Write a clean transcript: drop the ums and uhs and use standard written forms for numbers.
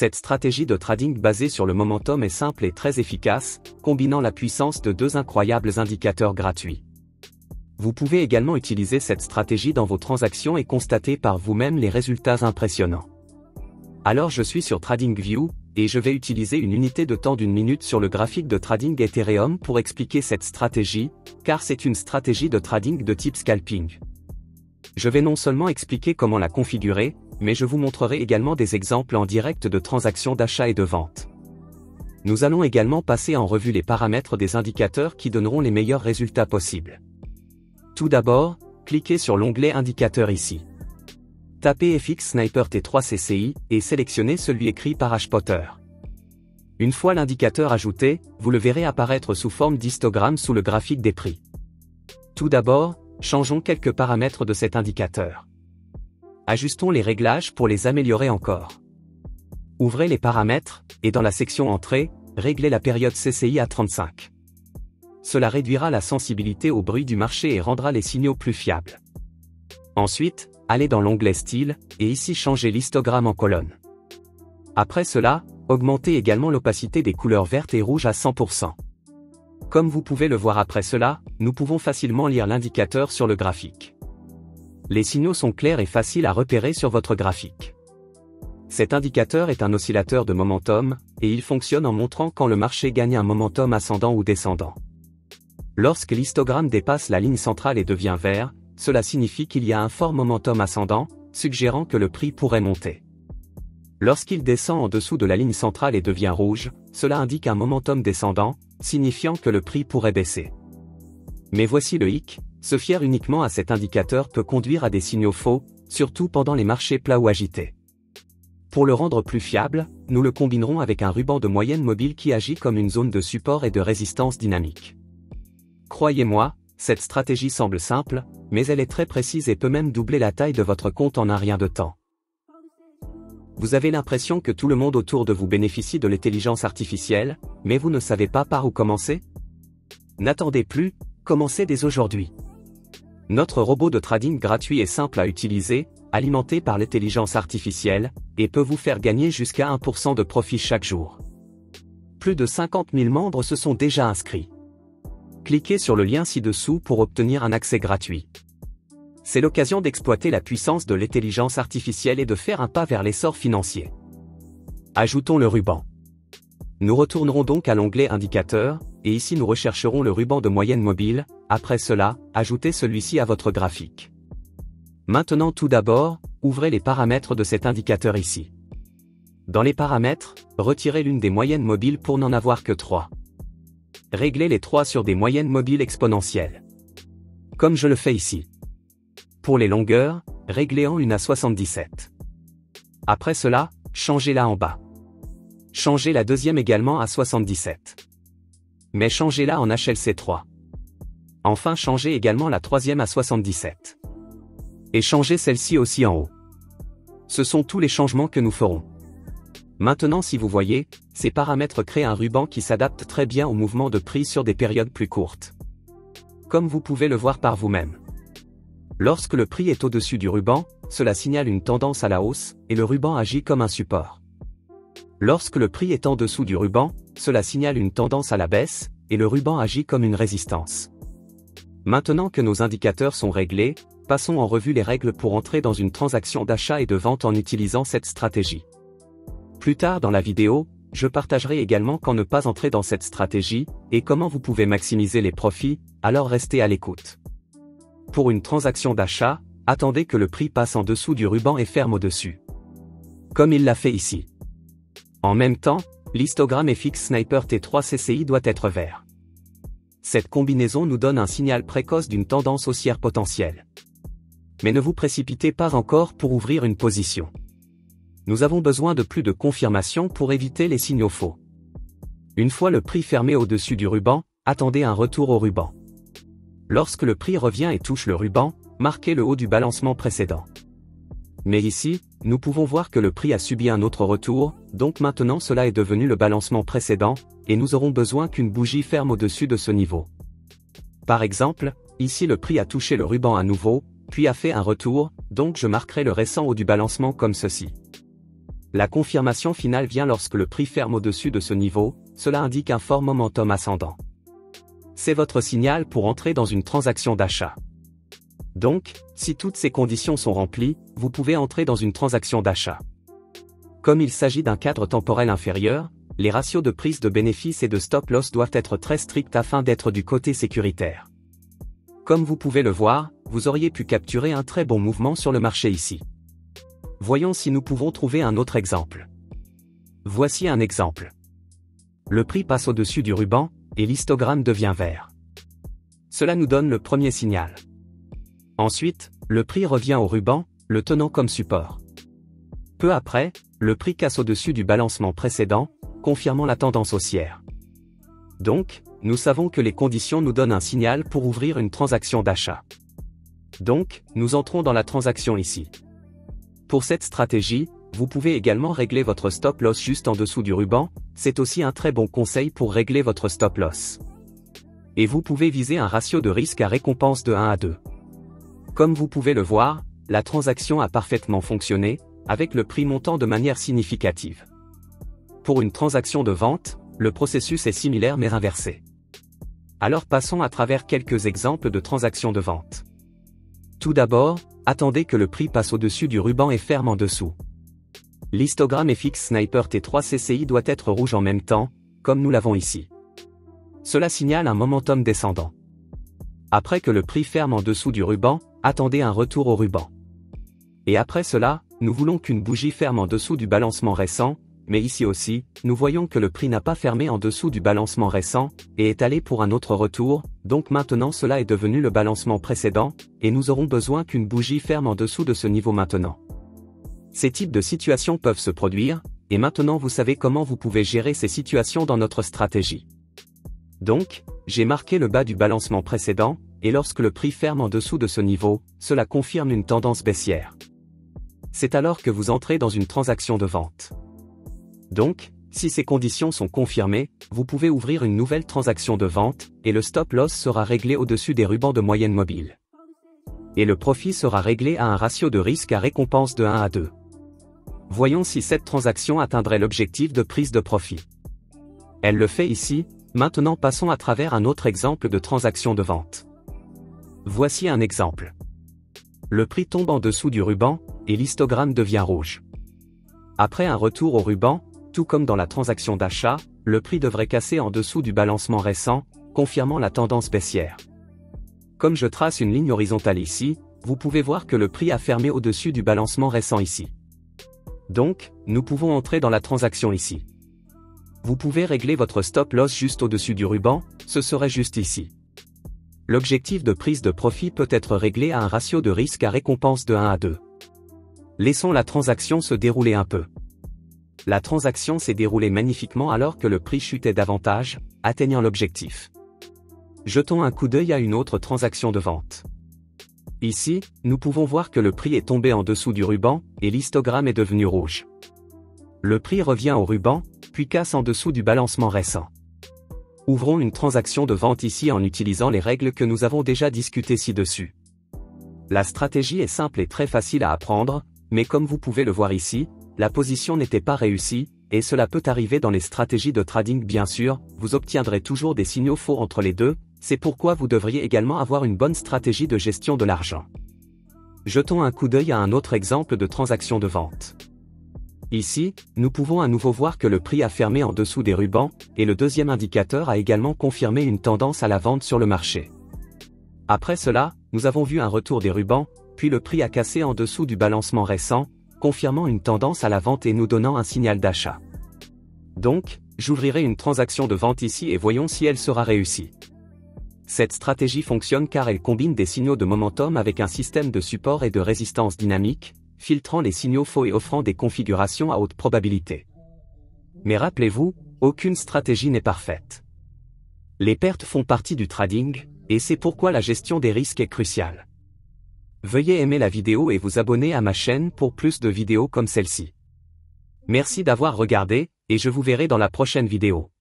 Cette stratégie de trading basée sur le momentum est simple et très efficace, combinant la puissance de deux incroyables indicateurs gratuits. Vous pouvez également utiliser cette stratégie dans vos transactions et constater par vous-même les résultats impressionnants. Alors je suis sur TradingView, et je vais utiliser une unité de temps d'une minute sur le graphique de trading Ethereum pour expliquer cette stratégie, car c'est une stratégie de trading de type scalping. Je vais non seulement expliquer comment la configurer, mais je vous montrerai également des exemples en direct de transactions d'achat et de vente. Nous allons également passer en revue les paramètres des indicateurs qui donneront les meilleurs résultats possibles. Tout d'abord, cliquez sur l'onglet Indicateurs ici. Tapez FX Sniper T3 CCI et sélectionnez celui écrit par HPotter. Une fois l'indicateur ajouté, vous le verrez apparaître sous forme d'histogramme sous le graphique des prix. Tout d'abord, changeons quelques paramètres de cet indicateur. Ajustons les réglages pour les améliorer encore. Ouvrez les paramètres, et dans la section Entrée, réglez la période CCI à 35. Cela réduira la sensibilité au bruit du marché et rendra les signaux plus fiables. Ensuite, allez dans l'onglet Style, et ici changez l'histogramme en colonne. Après cela, augmentez également l'opacité des couleurs vertes et rouges à 100%. Comme vous pouvez le voir après cela, nous pouvons facilement lire l'indicateur sur le graphique. Les signaux sont clairs et faciles à repérer sur votre graphique. Cet indicateur est un oscillateur de momentum, et il fonctionne en montrant quand le marché gagne un momentum ascendant ou descendant. Lorsque l'histogramme dépasse la ligne centrale et devient vert, cela signifie qu'il y a un fort momentum ascendant, suggérant que le prix pourrait monter. Lorsqu'il descend en dessous de la ligne centrale et devient rouge, cela indique un momentum descendant, signifiant que le prix pourrait baisser. Mais voici le hic, se fier uniquement à cet indicateur peut conduire à des signaux faux, surtout pendant les marchés plats ou agités. Pour le rendre plus fiable, nous le combinerons avec un ruban de moyenne mobile qui agit comme une zone de support et de résistance dynamique. Croyez-moi, cette stratégie semble simple, mais elle est très précise et peut même doubler la taille de votre compte en un rien de temps. Vous avez l'impression que tout le monde autour de vous bénéficie de l'intelligence artificielle, mais vous ne savez pas par où commencer? N'attendez plus, commencez dès aujourd'hui. Notre robot de trading gratuit est simple à utiliser, alimenté par l'intelligence artificielle, et peut vous faire gagner jusqu'à 1% de profit chaque jour. Plus de 50 000 membres se sont déjà inscrits. Cliquez sur le lien ci-dessous pour obtenir un accès gratuit. C'est l'occasion d'exploiter la puissance de l'intelligence artificielle et de faire un pas vers l'essor financier. Ajoutons le ruban. Nous retournerons donc à l'onglet Indicateurs, et ici nous rechercherons le ruban de moyenne mobile. Après cela, ajoutez celui-ci à votre graphique. Maintenant tout d'abord, ouvrez les paramètres de cet indicateur ici. Dans les paramètres, retirez l'une des moyennes mobiles pour n'en avoir que 3. Réglez les 3 sur des moyennes mobiles exponentielles. Comme je le fais ici. Pour les longueurs, réglez-en une à 77. Après cela, changez-la en bas. Changez la deuxième également à 77. Mais changez-la en HLC3. Enfin changez également la troisième à 77. Et changez celle-ci aussi en haut. Ce sont tous les changements que nous ferons. Maintenant si vous voyez, ces paramètres créent un ruban qui s'adapte très bien au mouvement de prix sur des périodes plus courtes. Comme vous pouvez le voir par vous-même. Lorsque le prix est au-dessus du ruban, cela signale une tendance à la hausse, et le ruban agit comme un support. Lorsque le prix est en dessous du ruban, cela signale une tendance à la baisse, et le ruban agit comme une résistance. Maintenant que nos indicateurs sont réglés, passons en revue les règles pour entrer dans une transaction d'achat et de vente en utilisant cette stratégie. Plus tard dans la vidéo, je partagerai également quand ne pas entrer dans cette stratégie, et comment vous pouvez maximiser les profits, alors restez à l'écoute. Pour une transaction d'achat, attendez que le prix passe en dessous du ruban et ferme au-dessus. Comme il l'a fait ici. En même temps, l'histogramme FX Sniper T3 CCI doit être vert. Cette combinaison nous donne un signal précoce d'une tendance haussière potentielle. Mais ne vous précipitez pas encore pour ouvrir une position. Nous avons besoin de plus de confirmation pour éviter les signaux faux. Une fois le prix fermé au-dessus du ruban, attendez un retour au ruban. Lorsque le prix revient et touche le ruban, marquez le haut du balancement précédent. Mais ici, nous pouvons voir que le prix a subi un autre retour, donc maintenant cela est devenu le balancement précédent, et nous aurons besoin qu'une bougie ferme au-dessus de ce niveau. Par exemple, ici le prix a touché le ruban à nouveau, puis a fait un retour, donc je marquerai le récent haut du balancement comme ceci. La confirmation finale vient lorsque le prix ferme au-dessus de ce niveau, cela indique un fort momentum ascendant. C'est votre signal pour entrer dans une transaction d'achat. Donc, si toutes ces conditions sont remplies, vous pouvez entrer dans une transaction d'achat. Comme il s'agit d'un cadre temporel inférieur, les ratios de prise de bénéfice et de stop-loss doivent être très stricts afin d'être du côté sécuritaire. Comme vous pouvez le voir, vous auriez pu capturer un très bon mouvement sur le marché ici. Voyons si nous pouvons trouver un autre exemple. Voici un exemple. Le prix passe au-dessus du ruban, et l'histogramme devient vert. Cela nous donne le premier signal. Ensuite, le prix revient au ruban, le tenant comme support. Peu après, le prix casse au-dessus du balancement précédent, confirmant la tendance haussière. Donc, nous savons que les conditions nous donnent un signal pour ouvrir une transaction d'achat. Donc, nous entrons dans la transaction ici. Pour cette stratégie, vous pouvez également régler votre stop-loss juste en dessous du ruban, c'est aussi un très bon conseil pour régler votre stop-loss. Et vous pouvez viser un ratio de risque à récompense de 1 à 2. Comme vous pouvez le voir, la transaction a parfaitement fonctionné, avec le prix montant de manière significative. Pour une transaction de vente, le processus est similaire mais inversé. Alors passons à travers quelques exemples de transactions de vente. Tout d'abord, attendez que le prix passe au-dessus du ruban et ferme en dessous. L'histogramme FX Sniper T3 CCI doit être rouge en même temps, comme nous l'avons ici. Cela signale un momentum descendant. Après que le prix ferme en dessous du ruban, attendez un retour au ruban. Et après cela, nous voulons qu'une bougie ferme en dessous du balancement récent, mais ici aussi, nous voyons que le prix n'a pas fermé en dessous du balancement récent, et est allé pour un autre retour, donc maintenant cela est devenu le balancement précédent, et nous aurons besoin qu'une bougie ferme en dessous de ce niveau maintenant. Ces types de situations peuvent se produire, et maintenant vous savez comment vous pouvez gérer ces situations dans notre stratégie. Donc, j'ai marqué le bas du balancement précédent, et lorsque le prix ferme en dessous de ce niveau, cela confirme une tendance baissière. C'est alors que vous entrez dans une transaction de vente. Donc, si ces conditions sont confirmées, vous pouvez ouvrir une nouvelle transaction de vente, et le stop-loss sera réglé au-dessus des rubans de moyenne mobile. Et le profit sera réglé à un ratio de risque à récompense de 1 à 2. Voyons si cette transaction atteindrait l'objectif de prise de profit. Elle le fait ici, maintenant passons à travers un autre exemple de transaction de vente. Voici un exemple. Le prix tombe en dessous du ruban, et l'histogramme devient rouge. Après un retour au ruban, tout comme dans la transaction d'achat, le prix devrait casser en dessous du balancement récent, confirmant la tendance baissière. Comme je trace une ligne horizontale ici, vous pouvez voir que le prix a fermé au-dessus du balancement récent ici. Donc, nous pouvons entrer dans la transaction ici. Vous pouvez régler votre stop-loss juste au-dessus du ruban, ce serait juste ici. L'objectif de prise de profit peut être réglé à un ratio de risque à récompense de 1 à 2. Laissons la transaction se dérouler un peu. La transaction s'est déroulée magnifiquement alors que le prix chutait davantage, atteignant l'objectif. Jetons un coup d'œil à une autre transaction de vente. Ici, nous pouvons voir que le prix est tombé en dessous du ruban, et l'histogramme est devenu rouge. Le prix revient au ruban, puis casse en dessous du balancement récent. Ouvrons une transaction de vente ici en utilisant les règles que nous avons déjà discutées ci-dessus. La stratégie est simple et très facile à apprendre, mais comme vous pouvez le voir ici, la position n'était pas réussie, et cela peut arriver dans les stratégies de trading bien sûr, vous obtiendrez toujours des signaux faux entre les deux, c'est pourquoi vous devriez également avoir une bonne stratégie de gestion de l'argent. Jetons un coup d'œil à un autre exemple de transaction de vente. Ici, nous pouvons à nouveau voir que le prix a fermé en dessous des rubans, et le deuxième indicateur a également confirmé une tendance à la vente sur le marché. Après cela, nous avons vu un retour des rubans, puis le prix a cassé en dessous du balancement récent, confirmant une tendance à la vente et nous donnant un signal d'achat. Donc, j'ouvrirai une transaction de vente ici et voyons si elle sera réussie. Cette stratégie fonctionne car elle combine des signaux de momentum avec un système de support et de résistance dynamique, filtrant les signaux faux et offrant des configurations à haute probabilité. Mais rappelez-vous, aucune stratégie n'est parfaite. Les pertes font partie du trading, et c'est pourquoi la gestion des risques est cruciale. Veuillez aimer la vidéo et vous abonner à ma chaîne pour plus de vidéos comme celle-ci. Merci d'avoir regardé, et je vous verrai dans la prochaine vidéo.